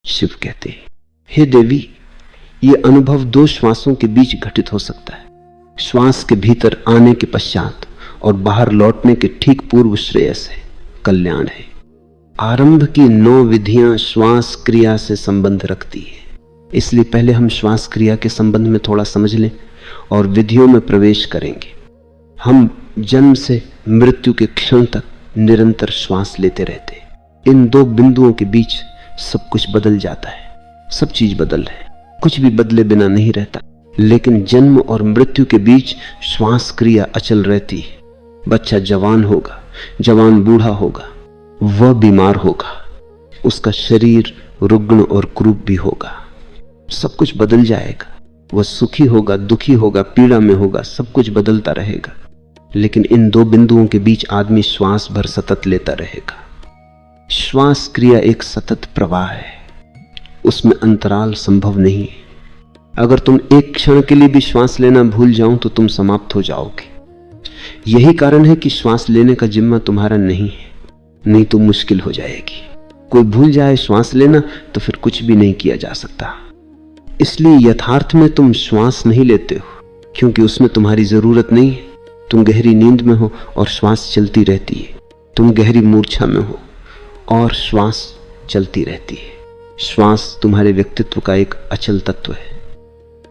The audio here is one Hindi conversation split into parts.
शिव कहते हैं, हे देवी, ये अनुभव 2 श्वासों के बीच घटित हो सकता है। श्वास के भीतर आने के पश्चात और बाहर लौटने के ठीक पूर्व श्रेयस है, कल्याण है। आरंभ की 9 विधियां श्वास क्रिया से संबंध रखती है, इसलिए पहले हम श्वास क्रिया के संबंध में थोड़ा समझ लें और विधियों में प्रवेश करेंगे। हम जन्म से मृत्यु के क्षण तक निरंतर श्वास लेते रहते हैं। इन 2 बिंदुओं के बीच सब कुछ बदल जाता है, सब चीज बदल है, कुछ भी बदले बिना नहीं रहता। लेकिन जन्म और मृत्यु के बीच श्वास क्रिया अचल रहती है। बच्चा जवान होगा, जवान बूढ़ा होगा, वह बीमार होगा, उसका शरीर रुग्ण और क्रूप भी होगा, सब कुछ बदल जाएगा। वह सुखी होगा, दुखी होगा, पीड़ा में होगा, सब कुछ बदलता रहेगा। लेकिन इन 2 बिंदुओं के बीच आदमी श्वास भर सतत लेता रहेगा। श्वास क्रिया एक सतत प्रवाह है, उसमें अंतराल संभव नहीं है। अगर तुम एक क्षण के लिए भी श्वास लेना भूल जाओ तो तुम समाप्त हो जाओगे। यही कारण है कि श्वास लेने का जिम्मा तुम्हारा नहीं है, नहीं तो मुश्किल हो जाएगी। कोई भूल जाए श्वास लेना तो फिर कुछ भी नहीं किया जा सकता। इसलिए यथार्थ में तुम श्वास नहीं लेते हो क्योंकि उसमें तुम्हारी जरूरत नहीं है। तुम गहरी नींद में हो और श्वास चलती रहती है। तुम गहरी मूर्छा में हो और श्वास चलती रहती है। श्वास तुम्हारे व्यक्तित्व का एक अचल तत्व है।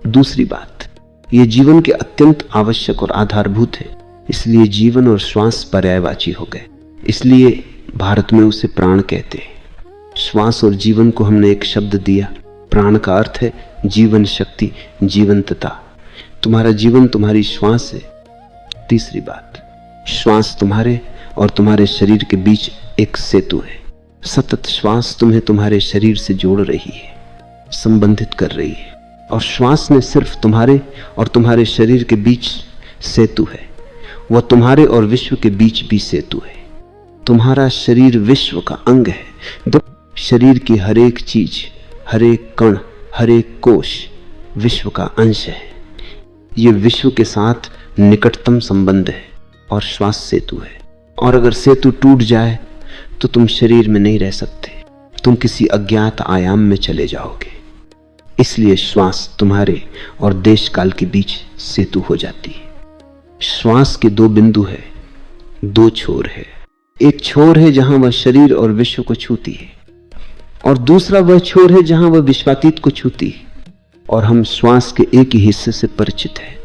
दूसरी बात, यह जीवन के अत्यंत आवश्यक और आधारभूत है, इसलिए जीवन और श्वास पर्यायवाची हो गए। इसलिए भारत में उसे प्राण कहते हैं। श्वास और जीवन को हमने एक शब्द दिया। प्राण का अर्थ है जीवन शक्ति, जीवंतता। तुम्हारा जीवन तुम्हारी श्वास है। तीसरी बात, श्वास तुम्हारे और तुम्हारे शरीर के बीच एक सेतु है। सतत श्वास तुम्हें तुम्हारे शरीर से जोड़ रही है, संबंधित कर रही है। और श्वास ने सिर्फ तुम्हारे और तुम्हारे शरीर के बीच सेतु है, वह तुम्हारे और विश्व के बीच भी सेतु है। तुम्हारा शरीर विश्व का अंग है। शरीर की हर एक चीज, हर एक कण, हर एक कोश विश्व का अंश है। ये विश्व के साथ निकटतम संबंध है और श्वास सेतु है। और अगर सेतु टूट जाए तो तुम शरीर में नहीं रह सकते, तुम किसी अज्ञात आयाम में चले जाओगे। इसलिए श्वास तुम्हारे और देश काल के बीच सेतु हो जाती है। श्वास के 2 बिंदु है, 2 छोर है। एक छोर है जहां वह शरीर और विश्व को छूती है, और दूसरा वह छोर है जहां वह विश्वातीत को छूती है। और हम श्वास के एक ही हिस्से से परिचित हैं,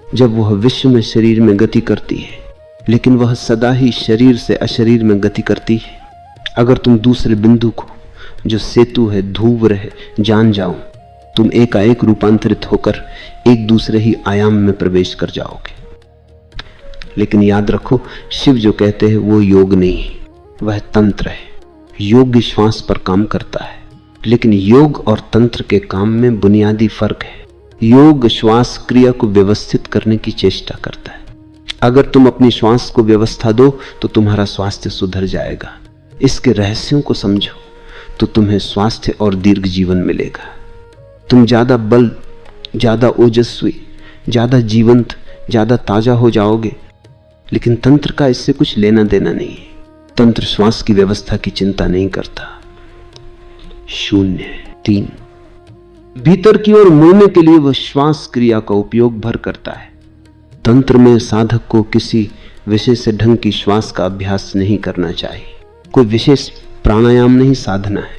जब वह विश्व में शरीर में गति करती है, लेकिन वह सदा ही शरीर से अशरीर में गति करती है। अगर तुम दूसरे बिंदु को, जो सेतु है, धूव्र है, जान जाओ, तुम एकाएक रूपांतरित होकर एक दूसरे ही आयाम में प्रवेश कर जाओगे। लेकिन याद रखो, शिव जो कहते हैं वो योग नहीं है, वह तंत्र है। योग श्वास पर काम करता है, लेकिन योग और तंत्र के काम में बुनियादी फर्क है। योग श्वास क्रिया को व्यवस्थित करने की चेष्टा करता है। अगर तुम अपनी श्वास को व्यवस्था दो तो तुम्हारा स्वास्थ्य सुधर जाएगा। इसके रहस्यों को समझो तो तुम्हें स्वास्थ्य और दीर्घ जीवन मिलेगा। तुम ज्यादा बल, ज्यादा ओजस्वी, ज्यादा जीवंत, ज्यादा ताजा हो जाओगे। लेकिन तंत्र का इससे कुछ लेना देना नहीं है। तंत्र श्वास की व्यवस्था की चिंता नहीं करता। 3 भीतर की ओर मुड़ने के लिए वह श्वास क्रिया का उपयोग भर करता है। तंत्र में साधक को किसी विशेष ढंग की श्वास का अभ्यास नहीं करना चाहिए। कोई विशेष प्राणायाम नहीं साधना है।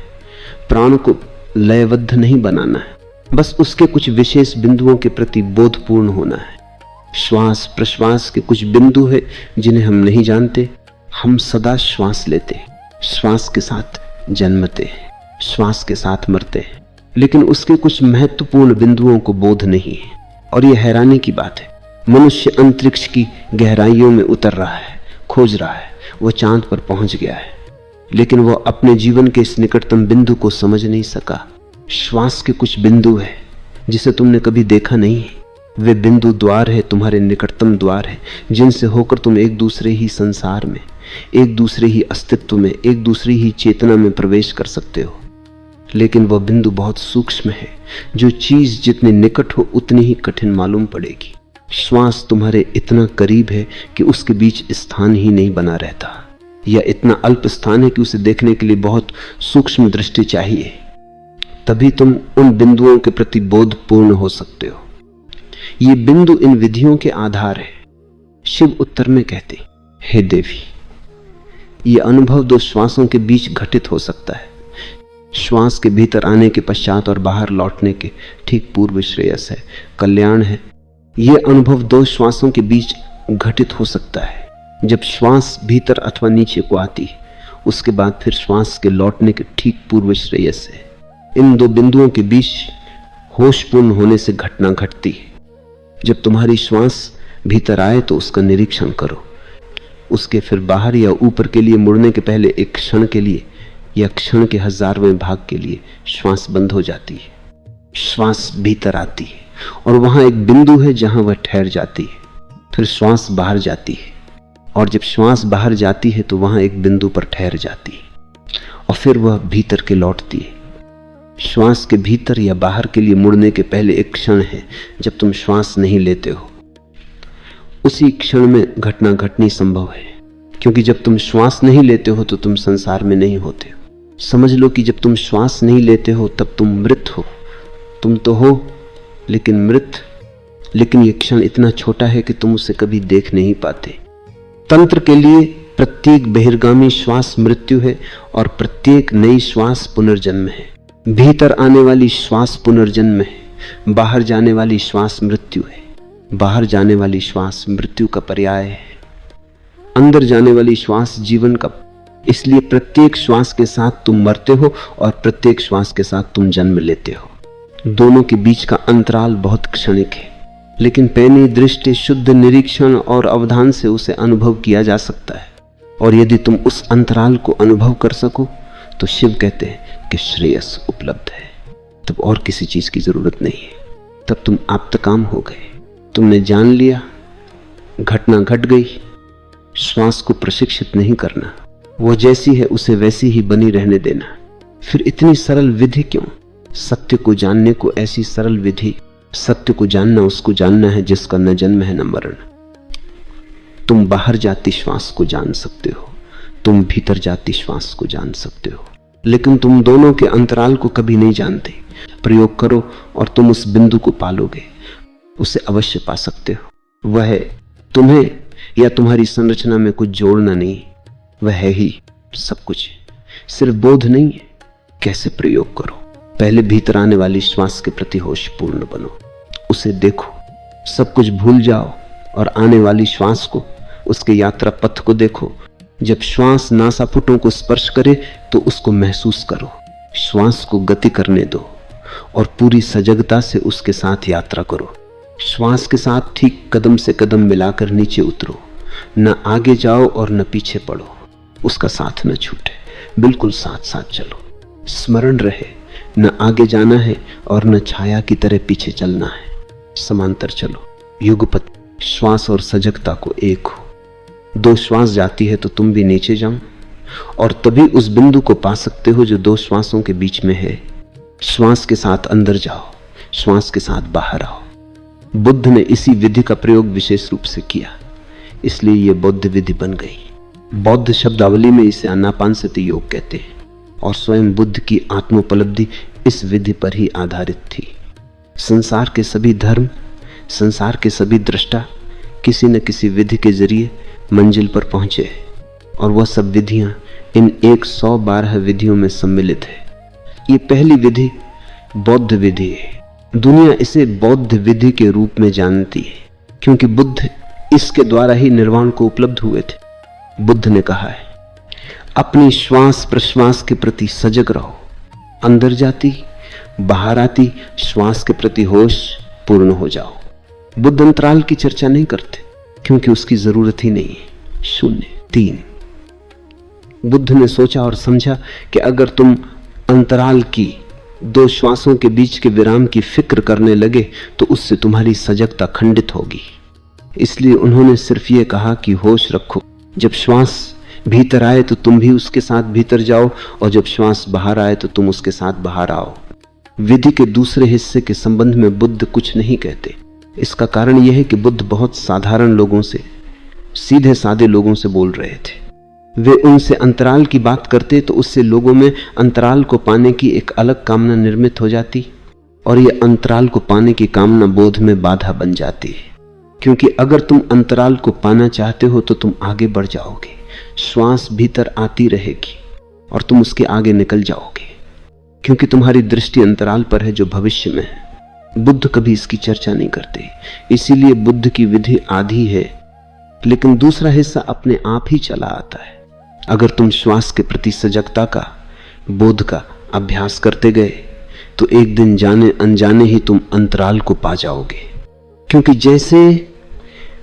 प्राण को लयबद्ध नहीं बनाना है, बस उसके कुछ विशेष बिंदुओं के प्रति बोधपूर्ण होना है। श्वास प्रश्वास के कुछ बिंदु है जिन्हें हम नहीं जानते। हम सदा श्वास लेते हैं, श्वास के साथ जन्मते हैं, श्वास के साथ मरते हैं, लेकिन उसके कुछ महत्वपूर्ण बिंदुओं को बोध नहीं है। और यह हैरानी की बात है, मनुष्य अंतरिक्ष की गहराइयों में उतर रहा है, खोज रहा है, वह चांद पर पहुंच गया है, लेकिन वह अपने जीवन के इस निकटतम बिंदु को समझ नहीं सका। श्वास के कुछ बिंदु है जिसे तुमने कभी देखा नहीं है। वे बिंदु द्वार है, तुम्हारे निकटतम द्वार है, जिनसे होकर तुम एक दूसरे ही संसार में, एक दूसरे ही अस्तित्व में, एक दूसरी ही चेतना में प्रवेश कर सकते हो। लेकिन वह बिंदु बहुत सूक्ष्म है। जो चीज जितनी निकट हो उतनी ही कठिन मालूम पड़ेगी। श्वास तुम्हारे इतना करीब है कि उसके बीच स्थान ही नहीं बना रहता, या इतना अल्प स्थान है कि उसे देखने के लिए बहुत सूक्ष्म दृष्टि चाहिए। तभी तुम उन बिंदुओं के प्रति बोधपूर्ण हो सकते हो। ये बिंदु इन विधियों के आधार है। शिव उत्तर में कहते, हे देवी, ये अनुभव 2 श्वासों के बीच घटित हो सकता है। श्वास के भीतर आने के पश्चात और बाहर लौटने के ठीक पूर्व श्रेयस है, कल्याण है। यह अनुभव 2 श्वासों के बीच घटित हो सकता है। जब श्वास भीतर अथवा नीचे को आती है, उसके बाद फिर श्वास के लौटने के ठीक पूर्व श्रेयस है। इन 2 बिंदुओं के बीच होशपूर्ण होने से घटना घटती है। जब तुम्हारी श्वास भीतर आए तो उसका निरीक्षण करो। उसके फिर बाहर या ऊपर के लिए मुड़ने के पहले एक क्षण के लिए या क्षण के 1000वें भाग के लिए श्वास बंद हो जाती है। श्वास भीतर आती है और वहां एक बिंदु है जहां वह ठहर जाती है। फिर श्वास बाहर जाती है और जब श्वास बाहर जाती है तो वहां एक बिंदु पर ठहर जाती है और फिर वह भीतर के लौटती है। श्वास के भीतर या बाहर के लिए मुड़ने के पहले एक क्षण है जब तुम श्वास नहीं लेते हो। उसी क्षण में घटना घटनी संभव है, क्योंकि जब तुम श्वास नहीं लेते हो तो तुम संसार में नहीं होते हो। समझ लो कि जब तुम श्वास नहीं लेते हो तब तुम मृत हो। तुम तो हो लेकिन मृत। लेकिन यह क्षण इतना छोटा है कि तुम उसे कभी देख नहीं पाते। तंत्र के लिए प्रत्येक बहिर्गामी श्वास मृत्यु है और प्रत्येक नई श्वास पुनर्जन्म है। भीतर आने वाली श्वास पुनर्जन्म है, बाहर जाने वाली श्वास मृत्यु है। बाहर जाने वाली श्वास मृत्यु का पर्याय है, अंदर जाने वाली श्वास जीवन का। इसलिए प्रत्येक श्वास के साथ तुम मरते हो और प्रत्येक श्वास के साथ तुम जन्म लेते हो। दोनों के बीच का अंतराल बहुत क्षणिक है, लेकिन पैनी दृष्टि, शुद्ध निरीक्षण और अवधान से उसे अनुभव किया जा सकता है। और यदि तुम उस अंतराल को अनुभव कर सको तो शिव कहते हैं कि श्रेयस उपलब्ध है। तब और किसी चीज की जरूरत नहीं है। तब तुम आप्तकाम हो गए। तुमने जान लिया, घटना घट गई। श्वास को प्रशिक्षित नहीं करना, वो जैसी है उसे वैसी ही बनी रहने देना। फिर इतनी सरल विधि क्यों? सत्य को जानने को ऐसी सरल विधि। सत्य को जानना उसको जानना है जिसका न जन्म है न मरण। तुम बाहर जाती श्वास को जान सकते हो, तुम भीतर जाती श्वास को जान सकते हो, लेकिन तुम दोनों के अंतराल को कभी नहीं जानते। प्रयोग करो और तुम उस बिंदु को पालोगे, उसे अवश्य पा सकते हो। वह है तुम्हें या तुम्हारी संरचना में कुछ जोड़ना नहीं, वह है ही सब कुछ, सिर्फ बोध नहीं है। कैसे प्रयोग करो? पहले भीतर आने वाली श्वास के प्रति होशपूर्ण बनो, उसे देखो, सब कुछ भूल जाओ और आने वाली श्वास को, उसके यात्रा पथ को देखो। जब श्वास नासापुटों को स्पर्श करे तो उसको महसूस करो। श्वास को गति करने दो और पूरी सजगता से उसके साथ यात्रा करो। श्वास के साथ ठीक कदम से कदम मिलाकर नीचे उतरो। न आगे जाओ और न पीछे पड़ो, उसका साथ न छूटे, बिल्कुल साथ साथ चलो। स्मरण रहे, न आगे जाना है और न छाया की तरह पीछे चलना है। समांतर चलो, युगपत। श्वास और सजगता को एक हो। 2 श्वास जाती है तो तुम भी नीचे जाओ और तभी उस बिंदु को पा सकते हो जो 2 श्वासों के बीच में है। श्वास के साथ अंदर जाओ, श्वास के साथ बाहर आओ। बुद्ध ने इसी विधि का प्रयोग विशेष रूप से किया, इसलिए यह बौद्ध विधि बन गई। बौद्ध शब्दावली में इसे आनापानसति योग कहते हैं और स्वयं बुद्ध की आत्मोपलब्धि इस विधि पर ही आधारित थी। संसार के सभी धर्म, संसार के सभी दृष्टा किसी न किसी विधि के जरिए मंजिल पर पहुंचे और वह सब विधियां इन 112 विधियों में सम्मिलित है। ये पहली विधि बौद्ध विधि है। दुनिया इसे बौद्ध विधि के रूप में जानती है क्योंकि बुद्ध इसके द्वारा ही निर्वाण को उपलब्ध हुए थे। बुद्ध ने कहा है, अपनी श्वास प्रश्वास के प्रति सजग रहो। अंदर जाती बाहर आती श्वास के प्रति होश पूर्ण हो जाओ। बुद्ध अंतराल की चर्चा नहीं करते क्योंकि उसकी जरूरत ही नहीं है। 0 3 बुद्ध ने सोचा और समझा कि अगर तुम अंतराल की 2 श्वासों के बीच के विराम की फिक्र करने लगे तो उससे तुम्हारी सजगता खंडित होगी। इसलिए उन्होंने सिर्फ ये कहा कि होश रखो। जब श्वास भीतर आए तो तुम भी उसके साथ भीतर जाओ और जब श्वास बाहर आए तो तुम उसके साथ बाहर आओ। विधि के दूसरे हिस्से के संबंध में बुद्ध कुछ नहीं कहते। इसका कारण यह है कि बुद्ध बहुत साधारण लोगों से, सीधे साधे लोगों से बोल रहे थे। वे उनसे अंतराल की बात करते तो उससे लोगों में अंतराल को पाने की एक अलग कामना निर्मित हो जाती, और यह अंतराल को पाने की कामना बोध में बाधा बन जाती है। क्योंकि अगर तुम अंतराल को पाना चाहते हो तो तुम आगे बढ़ जाओगे, श्वास भीतर आती रहेगी और तुम उसके आगे निकल जाओगे, क्योंकि तुम्हारी दृष्टि अंतराल पर है जो भविष्य में है। बुद्ध कभी इसकी चर्चा नहीं करते, इसीलिए बुद्ध की विधि आधी है, लेकिन दूसरा हिस्सा अपने आप ही चला आता है। अगर तुम श्वास के प्रति सजगता का, बोध का अभ्यास करते गए तो एक दिन जाने अनजाने ही तुम अंतराल को पा जाओगे। क्योंकि जैसे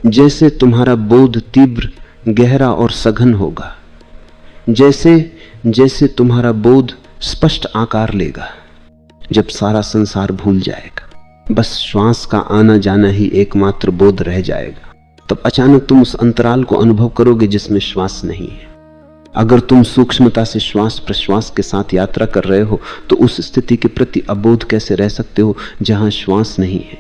जैसे तुम्हारा बोध तीव्र, गहरा और सघन होगा, जैसे जैसे तुम्हारा बोध स्पष्ट आकार लेगा, जब सारा संसार भूल जाएगा, बस श्वास का आना जाना ही एकमात्र बोध रह जाएगा, तब अचानक तुम उस अंतराल को अनुभव करोगे जिसमें श्वास नहीं है। अगर तुम सूक्ष्मता से श्वास प्रश्वास के साथ यात्रा कर रहे हो तो उस स्थिति के प्रति अबोध कैसे रह सकते हो जहां श्वास नहीं है?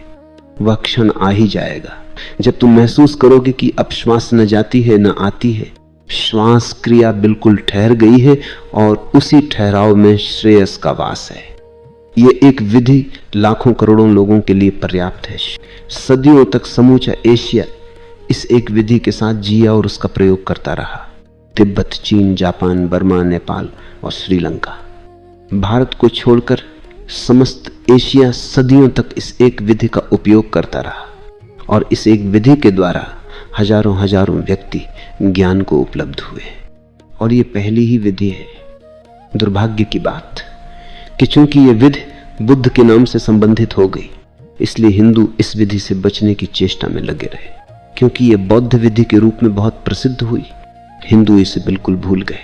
वह क्षण आ ही जाएगा जब तुम महसूस करोगे कि अब श्वास न जाती है न आती है, श्वास क्रिया बिल्कुल ठहर गई है और उसी ठहराव में श्रेयस का वास है। ये एक विधि लाखों करोड़ों लोगों के लिए पर्याप्त है। सदियों तक समूचा एशिया इस एक विधि के साथ जिया और उसका प्रयोग करता रहा। तिब्बत, चीन, जापान, बर्मा, नेपाल और श्रीलंका, भारत को छोड़कर समस्त एशिया सदियों तक इस एक विधि का उपयोग करता रहा, और इस एक विधि के द्वारा हजारों हजारों व्यक्ति ज्ञान को उपलब्ध हुए। और ये पहली ही विधि है। दुर्भाग्य की बात कि चूंकि ये विधि बुद्ध के नाम से संबंधित हो गई, इसलिए हिंदू इस विधि से बचने की चेष्टा में लगे रहे। क्योंकि ये बौद्ध विधि के रूप में बहुत प्रसिद्ध हुई, हिंदू इसे बिल्कुल भूल गए।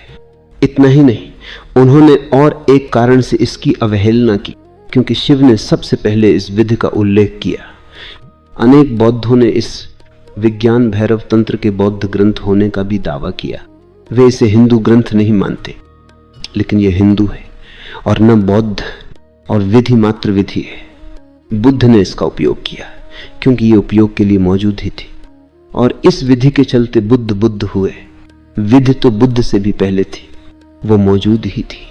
इतना ही नहीं, उन्होंने और एक कारण से इसकी अवहेलना की, क्योंकि शिव ने सबसे पहले इस विधि का उल्लेख किया। अनेक बौद्धों ने इस विज्ञान भैरव तंत्र के बौद्ध ग्रंथ होने का भी दावा किया। वे इसे हिंदू ग्रंथ नहीं मानते, लेकिन यह हिंदू है और न बौद्ध, और विधि मात्र विधि है। बुद्ध ने इसका उपयोग किया क्योंकि यह उपयोग के लिए मौजूद ही थी, और इस विधि के चलते बुद्ध हुए। विधि तो बुद्ध से भी पहले थी, वो मौजूद ही थी।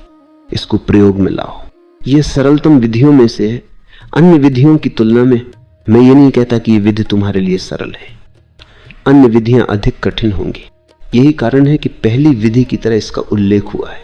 इसको प्रयोग में लाओ। यह सरलतम विधियों में से है। अन्य विधियों की तुलना में मैं ये नहीं कहता कि ये विधि तुम्हारे लिए सरल है, अन्य विधियां अधिक कठिन होंगी। यही कारण है कि पहली विधि की तरह इसका उल्लेख हुआ है।